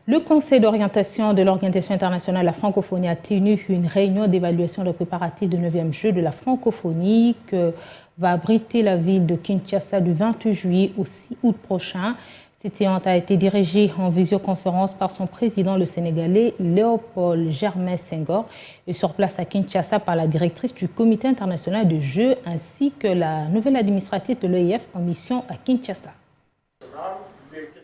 Le Conseil d'orientation de l'Organisation internationale de la francophonie a tenu une réunion d'évaluation des préparatifs du 9e Jeux de la francophonie que va abriter la ville de Kinshasa du 28 juillet au 6 août prochain. Cette séance a été dirigée en visioconférence par son président, le Sénégalais Léopold Germain Senghor, et sur place à Kinshasa par la directrice du Comité international des Jeux ainsi que la nouvelle administratrice de l'OIF en mission à Kinshasa.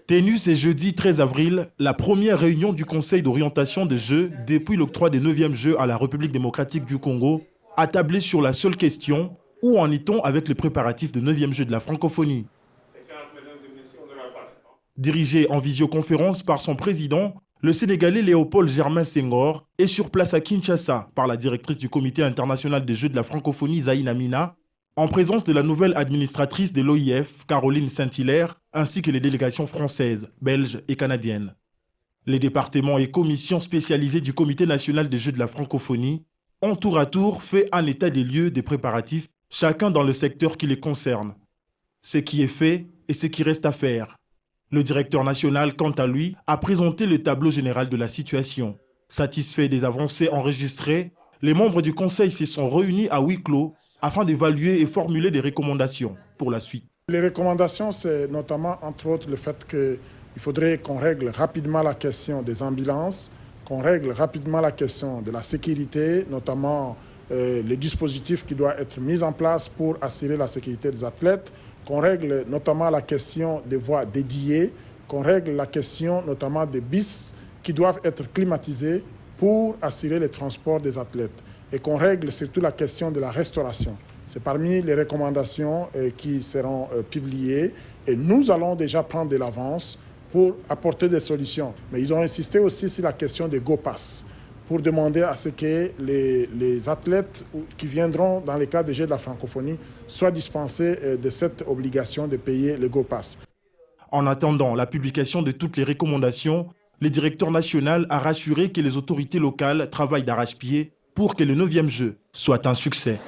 Tenue ce jeudi 13 avril, la première réunion du Conseil d'orientation des Jeux depuis l'octroi des 9e Jeux à la République démocratique du Congo a tablé sur la seule question: où en est-on avec les préparatifs de 9e Jeux de la francophonie? Dirigé en visioconférence par son président, le Sénégalais Léopold Germain Senghor est sur place à Kinshasa par la directrice du Comité international des Jeux de la francophonie Zaïne Amina, en présence de la nouvelle administratrice de l'OIF, Caroline Saint-Hilaire, ainsi que les délégations françaises, belges et canadiennes. Les départements et commissions spécialisées du Comité national des Jeux de la francophonie ont tour à tour fait un état des lieux des préparatifs, chacun dans le secteur qui les concerne. Ce qui est fait et ce qui reste à faire. Le directeur national, quant à lui, a présenté le tableau général de la situation. Satisfait des avancées enregistrées, les membres du Conseil se sont réunis à huis clos afin d'évaluer et formuler des recommandations pour la suite. Les recommandations, c'est notamment, entre autres, le fait qu'il faudrait qu'on règle rapidement la question des ambulances, qu'on règle rapidement la question de la sécurité, notamment les dispositifs qui doivent être mis en place pour assurer la sécurité des athlètes, qu'on règle notamment la question des voies dédiées, qu'on règle la question notamment des bus qui doivent être climatisés pour assurer le transport des athlètes, et qu'on règle surtout la question de la restauration. C'est parmi les recommandations qui seront publiées, et nous allons déjà prendre de l'avance pour apporter des solutions. Mais ils ont insisté aussi sur la question des GoPass, pour demander à ce que les athlètes qui viendront dans les cas des Jeux de la francophonie soient dispensés de cette obligation de payer les GoPass. En attendant la publication de toutes les recommandations, le directeur national a rassuré que les autorités locales travaillent d'arrache-pied pour que le 9e jeu soit un succès.